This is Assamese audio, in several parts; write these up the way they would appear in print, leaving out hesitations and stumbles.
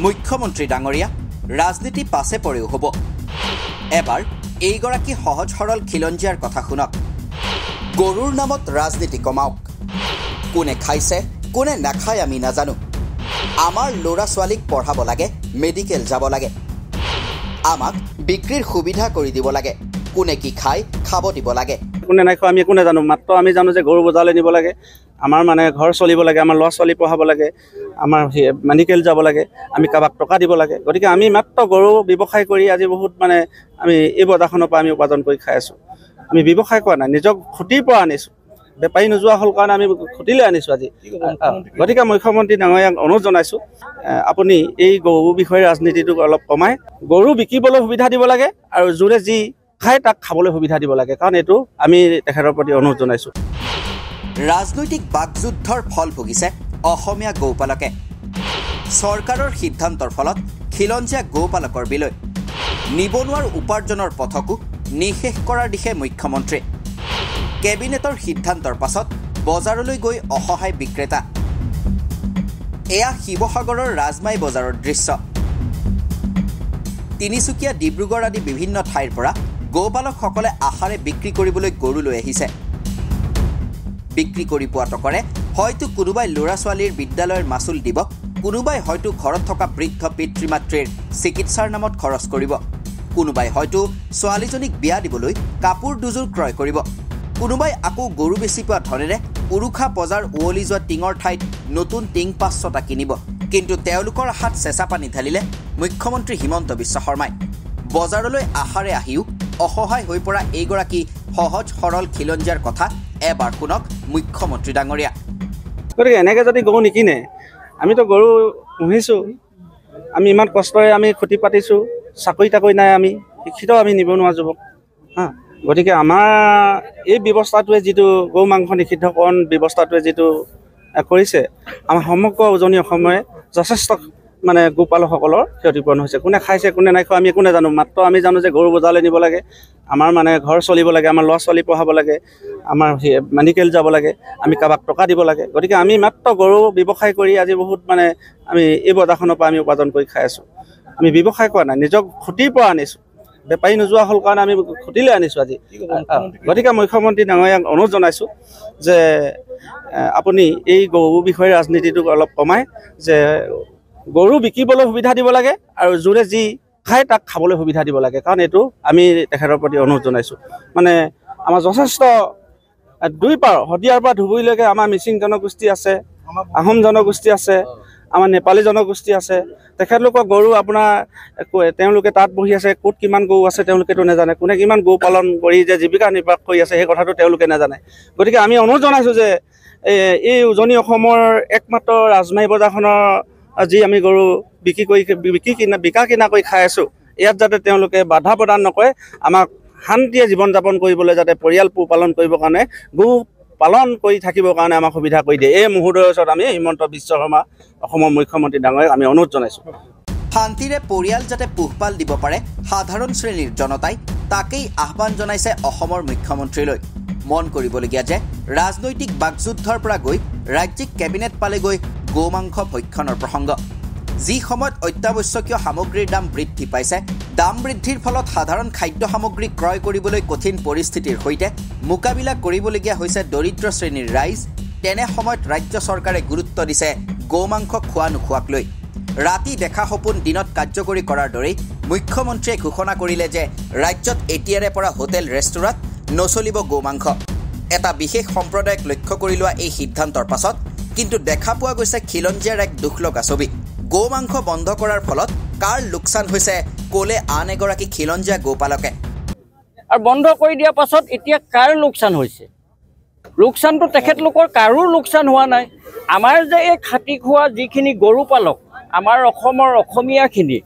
মুখ্যমন্ত্ৰী ডাঙৰীয়া ৰাজনীতি পাছে পৰেও হ'ব। এবাৰ এইগৰাকী সহজ সৰল খিলঞ্জীয়াৰ কথা শুনক। গৰুৰ নামত ৰাজনীতি কমাওক। কোনে খাইছে কোনে নাখায় আমি নাজানো। আমাৰ ল'ৰা ছোৱালীক পঢ়াব লাগে, মেডিকেল যাব লাগে, আমাক বিক্ৰীৰ সুবিধা কৰি দিব লাগে, কোনে কি খায় খাব দিব লাগে। কোনে নাই খোৱা আমি একো নাজানো, মাত্ৰ আমি জানো যে গৰু বজাৰলৈ নিব লাগে, আমাৰ মানে ঘৰ চলিব লাগে, আমাৰ ল'ৰা ছোৱালী পঢ়াব লাগে, আমাৰ মেডিকেল যাব লাগে, আমি কাৰোবাক টকা দিব লাগে। গতিকে আমি মাত্ৰ গৰু ব্যৱসায় কৰি আজি বহুত মানে আমি এই বজাৰখনৰ পৰা আমি উপাৰ্জন কৰি খাই আছোঁ। আমি ব্যৱসায় কৰা নাই, নিজক খুঁটিৰ পৰা আনিছোঁ। বেপাৰী নোযোৱা হ'ল কাৰণে আমি খুঁটিলৈ আনিছোঁ আজি। গতিকে মুখ্যমন্ত্ৰী ডাঙৰীয়াক অনুৰোধ জনাইছোঁ, আপুনি এই গৰু বিষয়ে ৰাজনীতিটো অলপ কমাই গৰু বিকিবলৈ সুবিধা দিব লাগে আৰু যোনে যি খায় তাক খাবলৈ সুবিধা দিব লাগে, কাৰণ এইটো আমি তেখেতৰ প্ৰতি অনুৰোধ জনাইছোঁ। ৰাজনৈতিক বাকযুদ্ধৰ ফল ভুগিছে অসমীয়া গৌপালকে। চৰকাৰৰ সিদ্ধান্তৰ ফলত খিলঞ্জীয়া গৌপালকৰ বিলৈ নিবনুৱাৰ উপাৰ্জনৰ পথকো নিঃশেষ কৰাৰ দিশে মুখ্যমন্ত্ৰী। কেবিনেটৰ সিদ্ধান্তৰ পাছত বজাৰলৈ গৈ অসহায় বিক্ৰেতা। এয়া শিৱসাগৰৰ ৰাজমাই বজাৰৰ দৃশ্য। তিনিচুকীয়া, ডিব্ৰুগড় আদি বিভিন্ন ঠাইৰ পৰা গৌপালকসকলে আশাৰে বিক্ৰী কৰিবলৈ গৰু লৈ আহিছে। বিক্ৰী কৰি পোৱা টকাৰে হয়তো কোনোবাই ল'ৰা ছোৱালীৰ বিদ্যালয়ৰ মাচুল দিব, কোনোবাই হয়তো ঘৰত থকা বৃদ্ধ পিতৃ মাতৃৰ চিকিৎসাৰ নামত খৰচ কৰিব, কোনোবাই হয়তো ছোৱালীজনীক বিয়া দিবলৈ কাপোৰ দুযোৰ ক্ৰয় কৰিব, কোনোবাই আকৌ গৰু বেচি পোৱা ধনেৰে উৰুখা পজাৰ উৱলি যোৱা টিঙৰ ঠাইত নতুন টিং ৫০০টা কিনিব। কিন্তু তেওঁলোকৰ হাত চেঁচা পানী ঢালিলে মুখ্যমন্ত্ৰী হিমন্ত বিশ্ব শৰ্মাই। বজাৰলৈ আশাৰে আহিও অসহায় হৈ পৰা এইগৰাকী সহজ সৰল খিলঞ্জীয়াৰ কথা এবাৰ শুনক মুখ্যমন্ত্ৰী ডাঙৰীয়া। গতিকে এনেকৈ যদি গৰু নিকিনে, আমিতো গৰু পুহিছোঁ, আমি ইমান কষ্টৰে আমি খুটি পাতিছোঁ, চাকৰি তাকৰি নাই, আমি শিক্ষিত, আমি নিবনুৱা যুৱক গতিকে আমাৰ এই ব্যৱস্থাটোৱে যিটো গৰু মাংস নিষিদ্ধকৰণ ব্যৱস্থাটোৱে যিটো কৰিছে, আমাৰ সমগ্ৰ উজনি অসমে যথেষ্ট মানে গোপালকসকলৰ ক্ষতিপূৰণ হৈছে। কোনে খাইছে কোনে নাই খোৱা আমি একো নাজানো, মাত্ৰ আমি জানো যে গৰু বজাৰলৈ নিব লাগে, আমাৰ মানে ঘৰ চলিব লাগে, আমাৰ ল'ৰা ছোৱালী পঢ়াব লাগে, আমাৰ মেডিকেল যাব লাগে, আমি কাৰোবাক টকা দিব লাগে। গতিকে আমি মাত্ৰ গৰু ব্যৱসায় কৰি আজি বহুত মানে আমি এই বজাৰখনৰ পৰা আমি উপাৰ্জন কৰি খাই আছোঁ। আমি ব্যৱসায় কৰা নাই, নিজক খুঁটিৰ পৰা আনিছোঁ। বেপাৰী নোযোৱা হ'ল কাৰণে আমি খুঁটিলৈ আনিছোঁ আজি। গতিকে মুখ্যমন্ত্ৰী ডাঙৰীয়াক অনুৰোধ জনাইছোঁ যে আপুনি এই গৰু বিষয়ে ৰাজনীতিটো অলপ কমাই যে গৰু বিকিবলৈ সুবিধা দিব লাগে আৰু যোনে যি খায় তাক খাবলৈ সুবিধা দিব লাগে, কাৰণ এইটো আমি তেখেতৰ প্ৰতি অনুৰোধ জনাইছোঁ। মানে আমাৰ যথেষ্ট দুই পাৰ শদিয়াৰ পৰা ধুবুৰীলৈকে আমাৰ মিচিং জনগোষ্ঠী আছে, আহোম জনগোষ্ঠী আছে, আমাৰ নেপালী জনগোষ্ঠী আছে। তেখেতলোকৰ গৰু আপোনাৰ তেওঁলোকে তাত বহি আছে, ক'ত কিমান গৰু আছে তেওঁলোকেতো নাজানে, কোনে কিমান গৰু পালন কৰি যে জীৱিকা নিৰ্বাহ কৰি আছে সেই কথাটো তেওঁলোকে নাজানে। গতিকে আমি অনুৰোধ জনাইছোঁ যে এই উজনি অসমৰ একমাত্ৰ ৰাজমাই বজাৰখনৰ যি আমি গৰু বিকা কিনা কৰি খাই আছোঁ, ইয়াত যাতে তেওঁলোকে বাধা প্ৰদান নকৰে, আমাক শান্তিৰে জীৱন যাপন কৰিবলৈ যাতে পৰিয়াল পোহপালন কৰিবৰ কাৰণে গৰু পালন কৰি থাকিবৰ কাৰণে আমাক সুবিধা কৰি দিয়ে। এই মুহূৰ্তৰ ওচৰত আমি হিমন্ত বিশ্ব শৰ্মা অসমৰ মুখ্যমন্ত্ৰী ডাঙৰীয়াক আমি অনুৰোধ জনাইছোঁ। শান্তিৰে পৰিয়াল যাতে পোহপাল দিব পাৰে সাধাৰণ শ্ৰেণীৰ জনতাই, তাকেই আহ্বান জনাইছে অসমৰ মুখ্যমন্ত্ৰীলৈ। মন কৰিবলগীয়া যে ৰাজনৈতিক বাকযুদ্ধৰ পৰা গৈ ৰাজ্যিক কেবিনেট পালেগৈ গো মাংস ভক্ষণৰ প্ৰসংগ। যি সময়ত অত্যাৱশ্যকীয় সামগ্ৰীৰ দাম বৃদ্ধি পাইছে, দাম বৃদ্ধিৰ ফলত সাধাৰণ খাদ্য সামগ্ৰী ক্ৰয় কৰিবলৈ কঠিন পৰিস্থিতিৰ সৈতে মোকাবিলা কৰিবলগীয়া হৈছে দৰিদ্ৰ শ্ৰেণীৰ ৰাইজ, তেনে সময়ত ৰাজ্য চৰকাৰে গুৰুত্ব দিছে গো মাংস খোৱা নোখোৱাক লৈ। ৰাতি দেখা সপোন দিনত কাৰ্যকৰী কৰাৰ দৰেই মুখ্যমন্ত্ৰীয়ে ঘোষণা কৰিলে যে ৰাজ্যত এতিয়াৰে পৰা হোটেল ৰেষ্টুৰাঁত নচলিব গো মাংস। এটা বিশেষ সম্প্ৰদায়ক লক্ষ্য কৰি লোৱা এই সিদ্ধান্তৰ পাছত কিন্তু দেখা পোৱা গৈছে খিলঞ্জীয়াৰ এক দুখ লগা ছবি। গো মাংস বন্ধ কৰাৰ ফলত কাৰ লোকচান হৈছে ক'লে আন এগৰাকী খিলঞ্জীয়া গোপালকে। আৰু বন্ধ কৰি দিয়াৰ পাছত এতিয়া কাৰ লোকচান হৈছে? লোকচানটো তেখেতলোকৰ কাৰো লোকচান হোৱা নাই। আমাৰ যে এই খাটি খোৱা যিখিনি গৰু পালক, আমাৰ অসমৰ অসমীয়াখিনি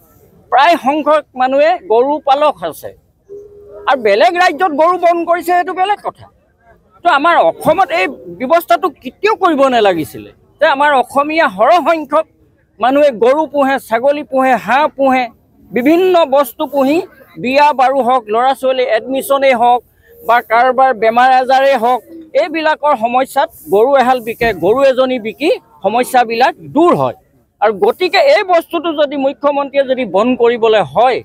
প্ৰায় সংখ্যক মানুহে গৰু পালক আছে, আৰু বেলেগ ৰাজ্যত গৰু বন্ধ কৰিছে সেইটো বেলেগ কথা। তো আমাৰ অসমত এই ব্যৱস্থাটো কেতিয়াও কৰিব নালাগিছিলে যে আমাৰ অসমীয়া সৰহসংখ্যক মানুহে গৰু পোহে, ছাগলী পোহে, হাঁহ পোহে, বিভিন্ন বস্তু পুহি বিয়া বাৰু হওক, ল'ৰা ছোৱালী এডমিশ্যনেই হওক বা কাৰোবাৰ বেমাৰ আজাৰেই হওক, এইবিলাকৰ সমস্যাত গৰু এহাল বিকে, গৰু এজনী বিকি সমস্যাবিলাক দূৰ হয়। আৰু গতিকে এই বস্তুটো যদি মুখ্যমন্ত্ৰীয়ে যদি বন্ধ কৰিবলৈ হয়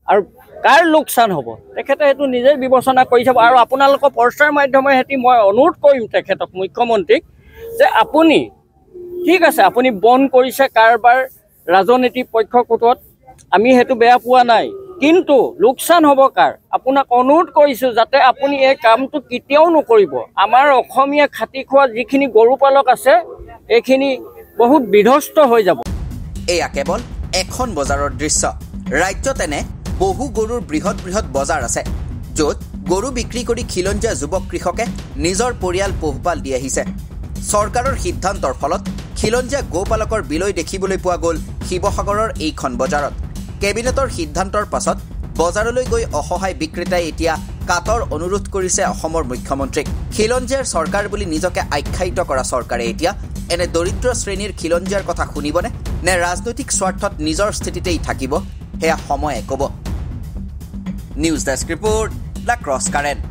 আৰু কাৰ লোকচান হ'ব তেখেতে সেইটো নিজেই বিবেচনা কৰি চাব। আৰু আপোনালোকৰ প্ৰচাৰ মাধ্যমৰ হেতি মই অনুৰোধ কৰিম তেখেতক মুখ্যমন্ত্ৰীক যে আপুনি ঠিক আছে আপুনি বন্ধ কৰিছে কাৰবাৰ ৰাজনীতিক পক্ষকোটত আমি সেইটো বেয়া পোৱা নাই, কিন্তু লোকচান হ'ব কাৰ আপোনাক অনুৰোধ কৰিছোঁ যাতে আপুনি এই কামটো কেতিয়াও নকৰিব। আমাৰ অসমীয়া খাটি খোৱা যিখিনি গৰু পালক আছে এইখিনি বহুত বিধ্বস্ত হৈ যাব। এয়া কেৱল এখন বজাৰৰ দৃশ্য। ৰাজ্যত এনে বহু গৰুৰ বৃহৎ বৃহৎ বজাৰ আছে য'ত গৰু বিক্ৰী কৰি খিলঞ্জীয়া যুৱক কৃষকে নিজৰ পৰিয়াল পোহপাল দি আহিছে। চৰকাৰৰ সিদ্ধান্তৰ ফলত খিলঞ্জীয়া গোপালকৰ বিলৈ দেখিবলৈ পোৱা গ'ল শিৱসাগৰৰ এইখন বজাৰত। কেবিনেটৰ সিদ্ধান্তৰ পাছত বজাৰলৈ গৈ অসহায় বিক্ৰেতাই এতিয়া কাটৰ অনুৰোধ কৰিছে অসমৰ মুখ্যমন্ত্ৰীক। খিলঞ্জীয়াৰ চৰকাৰ বুলি নিজকে আখ্যায়িত কৰা চৰকাৰে এতিয়া এনে দৰিদ্ৰ শ্ৰেণীৰ খিলঞ্জীয়াৰ কথা শুনিবনে নে ৰাজনৈতিক স্বাৰ্থত নিজৰ স্থিতিতেই থাকিব সেয়া সময়ে ক'ব। News desk report the cross current.